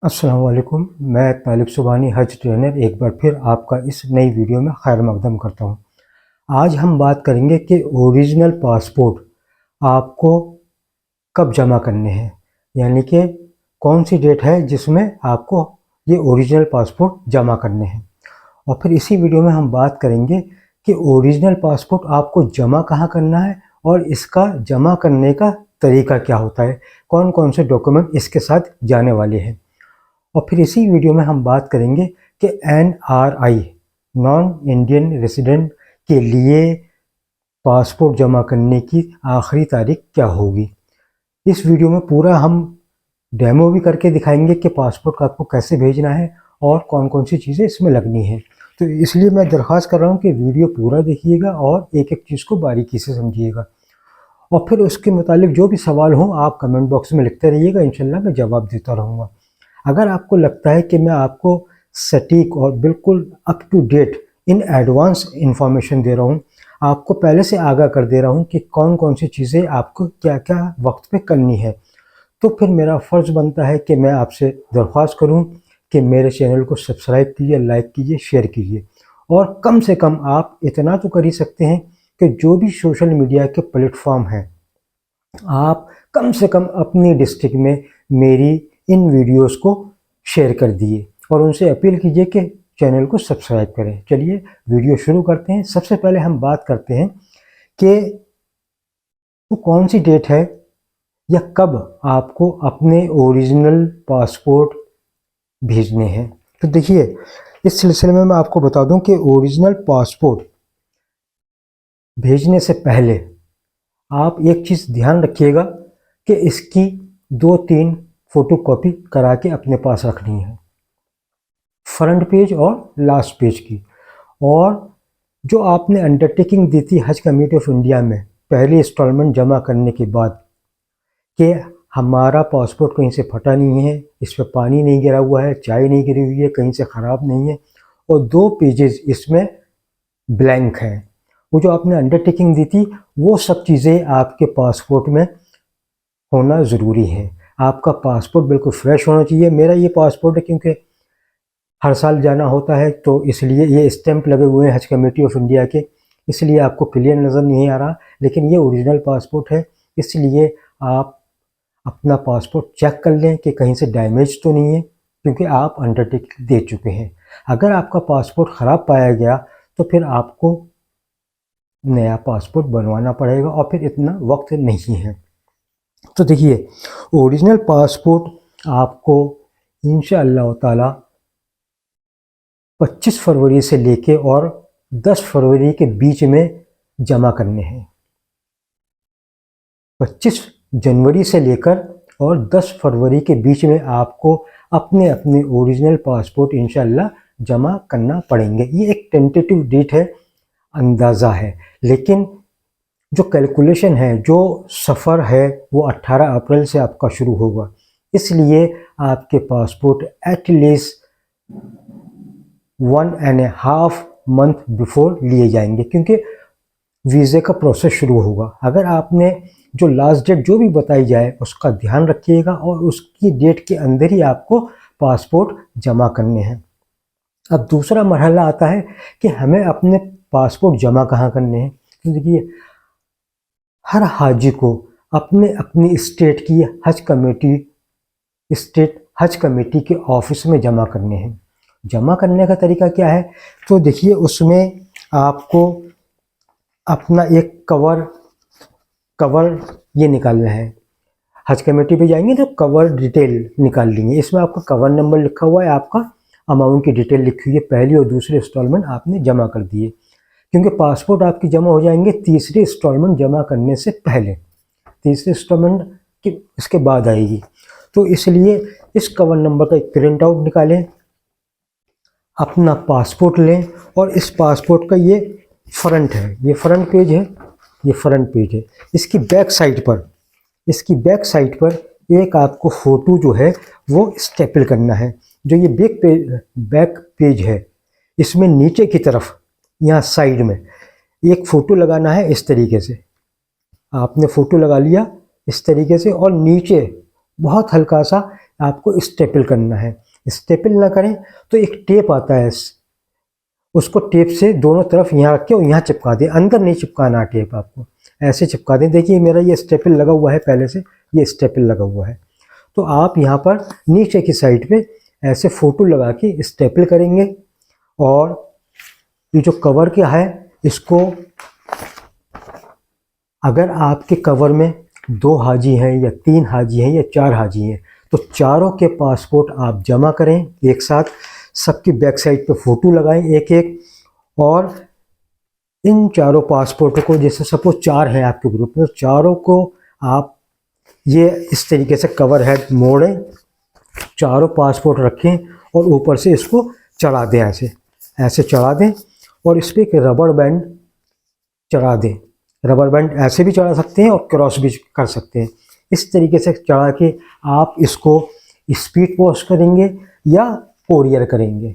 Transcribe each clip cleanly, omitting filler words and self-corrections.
अस्सलाम वालेकुम। मैं तालिब सुबहानी हज ट्रेनर एक बार फिर आपका इस नई वीडियो में खैर मकदम करता हूँ। आज हम बात करेंगे कि ओरिजिनल पासपोर्ट आपको कब जमा करने हैं, यानी कि कौन सी डेट है जिसमें आपको ये ओरिजिनल पासपोर्ट जमा करने हैं। और फिर इसी वीडियो में हम बात करेंगे कि ओरिजिनल पासपोर्ट आपको जमा कहाँ करना है और इसका जमा करने का तरीका क्या होता है, कौन कौन से डॉक्यूमेंट इसके साथ जाने वाले हैं। और फिर इसी वीडियो में हम बात करेंगे कि NRI नॉन इंडियन रेसिडेंट के लिए पासपोर्ट जमा करने की आखिरी तारीख क्या होगी। इस वीडियो में पूरा हम डेमो भी करके दिखाएंगे कि पासपोर्ट आपको कैसे भेजना है और कौन कौन सी चीज़ें इसमें लगनी है। तो इसलिए मैं दरख्वास्त कर रहा हूँ कि वीडियो पूरा देखिएगा और एक एक चीज़ को बारीकी से समझिएगा। और फिर उसके मुतालिक जो भी सवाल हों आप कमेंट बॉक्स में लिखते रहिएगा, इंशाल्लाह मैं जवाब देता रहूँगा। अगर आपको लगता है कि मैं आपको सटीक और बिल्कुल up to date in advance information दे रहा हूँ, आपको पहले से आगाह कर दे रहा हूँ कि कौन कौन सी चीज़ें आपको क्या क्या वक्त पे करनी है, तो फिर मेरा फ़र्ज़ बनता है कि मैं आपसे दरख्वास्त करूँ कि मेरे चैनल को सब्सक्राइब कीजिए, लाइक कीजिए, शेयर कीजिए। और कम से कम आप इतना तो कर ही सकते हैं कि जो भी सोशल मीडिया के प्लेटफॉर्म हैं, आप कम से कम अपनी डिस्ट्रिक्ट में मेरी इन वीडियोस को शेयर कर दिए और उनसे अपील कीजिए कि चैनल को सब्सक्राइब करें। चलिए वीडियो शुरू करते हैं। सबसे पहले हम बात करते हैं कि वो कौन सी डेट है या कब आपको अपने ओरिजिनल पासपोर्ट भेजने हैं। तो देखिए, इस सिलसिले में मैं आपको बता दूं कि ओरिजिनल पासपोर्ट भेजने से पहले आप एक चीज़ ध्यान रखिएगा कि इसकी 2-3 फ़ोटोकॉपी करा के अपने पास रखनी है, फ्रंट पेज और लास्ट पेज की। और जो आपने अंडरटेकिंग दी थी हज कमेटी ऑफ इंडिया में पहली इंस्टॉलमेंट जमा करने के बाद कि हमारा पासपोर्ट कहीं से फटा नहीं है, इस पर पानी नहीं गिरा हुआ है, चाय नहीं गिरी हुई है, कहीं से ख़राब नहीं है और 2 पेजेस इसमें ब्लैंक हैं, वो जो आपने अंडरटेकिंग दी थी वो सब चीज़ें आपके पासपोर्ट में होना ज़रूरी है। आपका पासपोर्ट बिल्कुल फ्रेश होना चाहिए। मेरा ये पासपोर्ट है क्योंकि हर साल जाना होता है, तो इसलिए ये स्टैंप लगे हुए हैं हज कमेटी ऑफ इंडिया के, इसलिए आपको क्लियर नज़र नहीं आ रहा, लेकिन ये ओरिजिनल पासपोर्ट है। इसलिए आप अपना पासपोर्ट चेक कर लें कि कहीं से डैमेज तो नहीं है, क्योंकि आप अंडरटेकिंग दे चुके हैं। अगर आपका पासपोर्ट ख़राब पाया गया तो फिर आपको नया पासपोर्ट बनवाना पड़ेगा और फिर इतना वक्त नहीं है। तो देखिए, ओरिजिनल पासपोर्ट आपको इंशाअल्लाह ताला 25 फरवरी से लेके और 10 फरवरी के बीच में जमा करने हैं। 25 जनवरी से लेकर और 10 फरवरी के बीच में आपको अपने अपने ओरिजिनल पासपोर्ट इंशाअल्लाह जमा करना पड़ेंगे। ये एक टेंटेटिव डेट है, अंदाज़ा है, लेकिन जो कैलकुलेशन है, जो सफ़र है, वो 18 अप्रैल से आपका शुरू होगा। इसलिए आपके पासपोर्ट एटलीस्ट 1.5 मंथ बिफोर लिए जाएंगे, क्योंकि वीज़े का प्रोसेस शुरू होगा। अगर आपने जो लास्ट डेट जो भी बताई जाए उसका ध्यान रखिएगा और उसकी डेट के अंदर ही आपको पासपोर्ट जमा करने हैं। अब दूसरा मरहला आता है कि हमें अपने पासपोर्ट जमा कहाँ करने हैं। तो देखिए, हर हाजी को अपने अपनी स्टेट की स्टेट हज कमेटी के ऑफिस में जमा करने हैं। जमा करने का तरीका क्या है, तो देखिए, उसमें आपको अपना एक कवर ये निकालना है। हज कमेटी पे जाएंगे तो कवर डिटेल निकाल लेंगे। इसमें आपका कवर नंबर लिखा हुआ है, आपका अमाउंट की डिटेल लिखी हुई है, पहली और दूसरी इंस्टॉलमेंट आपने जमा कर दिए, क्योंकि पासपोर्ट आपकी जमा हो जाएंगे तीसरी इंस्टॉलमेंट जमा करने से पहले। तीसरी इंस्टॉलमेंट की इसके बाद आएगी, तो इसलिए इस कवर नंबर का एक प्रिंट आउट निकालें, अपना पासपोर्ट लें और इस पासपोर्ट का ये फ्रंट है, ये फ्रंट पेज है, ये फ्रंट पेज है। इसकी बैक साइड पर एक आपको फ़ोटो जो है वो स्टेपल करना है। जो ये बैक पेज है, इसमें नीचे की तरफ यहाँ साइड में एक फ़ोटो लगाना है। इस तरीके से आपने फ़ोटो लगा लिया इस तरीके से, और नीचे बहुत हल्का सा आपको स्टेपल करना है। स्टेपल ना करें तो एक टेप आता है, उसको टेप से दोनों तरफ यहाँ रख के और यहाँ चिपका दें, अंदर नहीं चिपकाना टेप आपको, ऐसे चिपका दें। देखिए मेरा ये स्टेपल लगा हुआ है, पहले से ये स्टेपल लगा हुआ है। तो आप यहाँ पर नीचे की साइड पे ऐसे फोटो लगा के स्टेपल करेंगे और ये जो कवर क्या है इसको, अगर आपके कवर में 2 हाजी हैं या 3 हाजी हैं या 4 हाजी हैं तो चारों के पासपोर्ट आप जमा करें एक साथ, सबकी बैक साइड पे फ़ोटो लगाएं एक एक, और इन चारों पासपोर्टों को, जैसे सपोज 4 हैं आपके ग्रुप में, तो चारों को आप ये इस तरीके से कवर हेड मोड़ें, चारों पासपोर्ट रखें और ऊपर से इसको चढ़ा दें, ऐसे ऐसे चढ़ा दें और इस पर एक रबर बैंड चढ़ा दें। रबर बैंड ऐसे भी चढ़ा सकते हैं और क्रॉस भी कर सकते हैं। इस तरीके से चढ़ा के आप इसको स्पीड पोस्ट करेंगे या कोरियर करेंगे,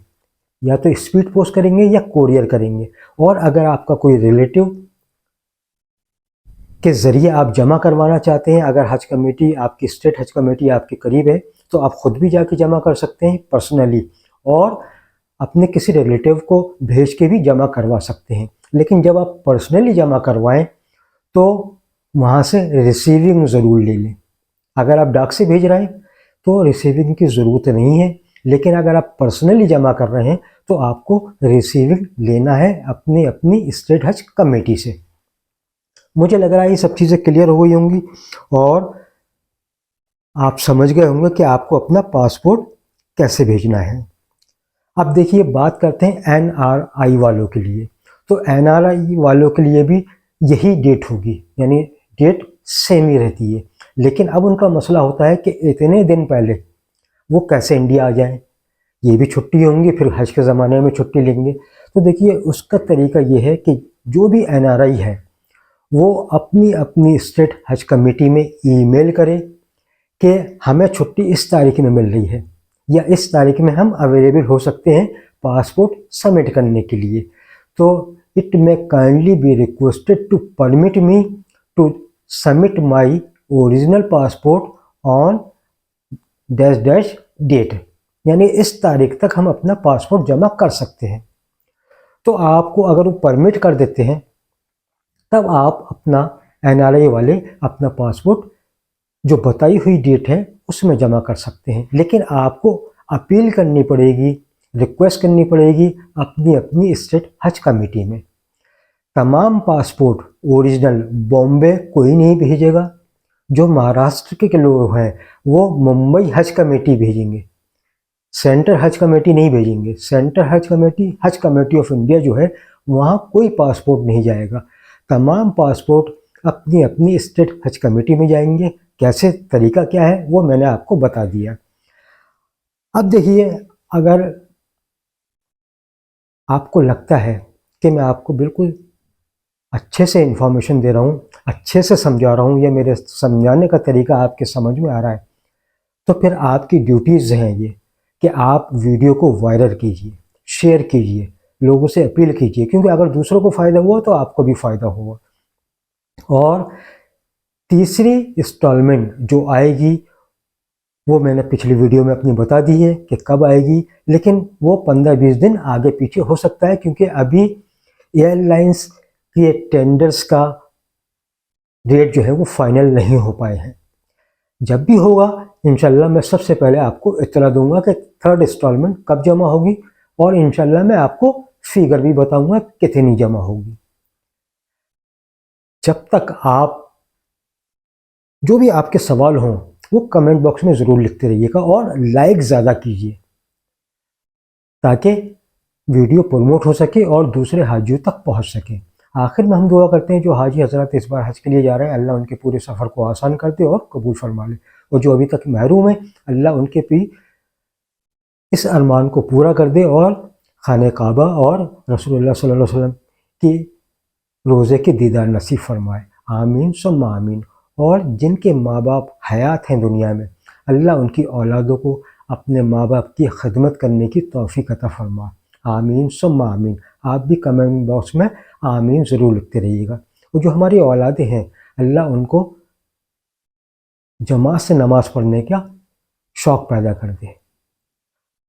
या तो स्पीड पोस्ट करेंगे या कोरियर करेंगे। और अगर आपका कोई रिलेटिव के ज़रिए आप जमा करवाना चाहते हैं, अगर हज कमेटी आपकी, स्टेट हज कमेटी आपके करीब है, तो आप ख़ुद भी जाके जमा कर सकते हैं पर्सनली, और अपने किसी रिलेटिव को भेज के भी जमा करवा सकते हैं। लेकिन जब आप पर्सनली जमा करवाएं तो वहाँ से रिसीविंग ज़रूर ले लें। अगर आप डाक से भेज रहे हैं तो रिसीविंग की ज़रूरत नहीं है, लेकिन अगर आप पर्सनली जमा कर रहे हैं तो आपको रिसीविंग लेना है अपनी स्टेट हज कमेटी से। मुझे लग रहा है ये सब चीज़ें क्लियर हो गई होंगी और आप समझ गए होंगे कि आपको अपना पासपोर्ट कैसे भेजना है। अब देखिए बात करते हैं NRI वालों के लिए। तो NRI वालों के लिए भी यही डेट होगी, यानी डेट सेम ही रहती है। लेकिन अब उनका मसला होता है कि इतने दिन पहले वो कैसे इंडिया आ जाएं, ये भी छुट्टी होंगी, फिर हज के ज़माने में छुट्टी लेंगे। तो देखिए उसका तरीका ये है कि जो भी NRI है वो अपनी स्टेट हज कमेटी में ईमेल करे कि हमें छुट्टी इस तारीख में मिल रही है या इस तारीख में हम अवेलेबल हो सकते हैं पासपोर्ट सबमिट करने के लिए। तो it may kindly be requested to permit me to submit my original passport on dash dash date, यानी इस तारीख तक हम अपना पासपोर्ट जमा कर सकते हैं। तो आपको अगर वो परमिट कर देते हैं तब आप अपना NRI वाले अपना पासपोर्ट जो बताई हुई डेट है उसमें जमा कर सकते हैं। लेकिन आपको अपील करनी पड़ेगी, रिक्वेस्ट करनी पड़ेगी अपनी स्टेट हज कमेटी में। तमाम पासपोर्ट ओरिजिनल बॉम्बे कोई नहीं भेजेगा। जो महाराष्ट्र के लोग हैं वो मुंबई हज कमेटी भेजेंगे, सेंट्रल हज कमेटी नहीं भेजेंगे। सेंट्रल हज कमेटी ऑफ इंडिया जो है वहाँ कोई पासपोर्ट नहीं जाएगा। तमाम पासपोर्ट अपनी स्टेट हज कमेटी में जाएंगे। कैसे, तरीका क्या है वो मैंने आपको बता दिया। अब देखिए, अगर आपको लगता है कि मैं आपको बिल्कुल अच्छे से इन्फॉर्मेशन दे रहा हूँ, अच्छे से समझा रहा हूँ, या मेरे समझाने का तरीका आपके समझ में आ रहा है, तो फिर आपकी ड्यूटीज़ हैं ये कि आप वीडियो को वायरल कीजिए, शेयर कीजिए, लोगों से अपील कीजिए, क्योंकि अगर दूसरों को फ़ायदा हुआ तो आपको भी फ़ायदा होगा। और तीसरी इंस्टॉलमेंट जो आएगी वो मैंने पिछली वीडियो में अपनी बता दी है कि कब आएगी, लेकिन वो 15-20 दिन आगे पीछे हो सकता है, क्योंकि अभी एयरलाइंस के टेंडर्स का डेट जो है वो फाइनल नहीं हो पाए हैं। जब भी होगा इंशाल्लाह मैं सबसे पहले आपको इत्तला दूंगा कि 3rd इंस्टॉलमेंट कब जमा होगी, और इंशाल्लाह मैं आपको फिगर भी बताऊंगा कितनी जमा होगी। जब तक आप, जो भी आपके सवाल हों वो कमेंट बॉक्स में ज़रूर लिखते रहिएगा और लाइक ज़्यादा कीजिए ताकि वीडियो प्रमोट हो सके और दूसरे हाजियों तक पहुंच सके। आखिर में हम दुआ करते हैं जो हाजी हजरत इस बार हज के लिए जा रहे हैं, अल्लाह उनके पूरे सफ़र को आसान कर दे और कबूल फरमा ले, और जो अभी तक महरूम है अल्लाह उनके भी इस अरमान को पूरा कर दे और खाने काबा और रसूलुल्लाह सल्लल्लाहु अलैहि वसल्लम की रोज़े के दीदार नसीब फरमाए। आमीन सुम्मा आमीन। और जिनके माँ बाप हयात हैं दुनिया में, अल्लाह उनकी औलादों को अपने माँ बाप की खिदमत करने की तौफीक अता फरमा। आमीन सुम्मा आमीन। आप भी कमेंट बॉक्स में आमीन ज़रूर लिखते रहिएगा। और जो हमारी औलादें हैं अल्लाह उनको जमात से नमाज पढ़ने का शौक़ पैदा कर दे।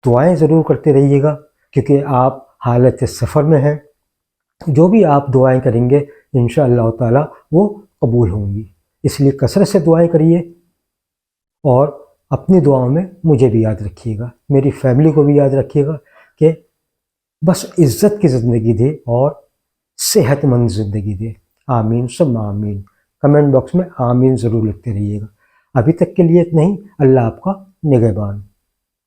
दुआएं ज़रूर करते रहिएगा क्योंकि आप हालत सफ़र में हैं। जो भी आप दुआएं करेंगे इंशाअल्लाह ताला वो कबूल होंगी, इसलिए कसरत से दुआएं करिए और अपनी दुआओं में मुझे भी याद रखिएगा, मेरी फैमिली को भी याद रखिएगा कि बस इज़्ज़त की ज़िंदगी दे और सेहतमंद ज़िंदगी दे। आमीन सुम्मा आमीन। कमेंट बॉक्स में आमीन ज़रूर लिखते रहिएगा। अभी तक के लिए इतना ही। अल्लाह आपका निगहबान।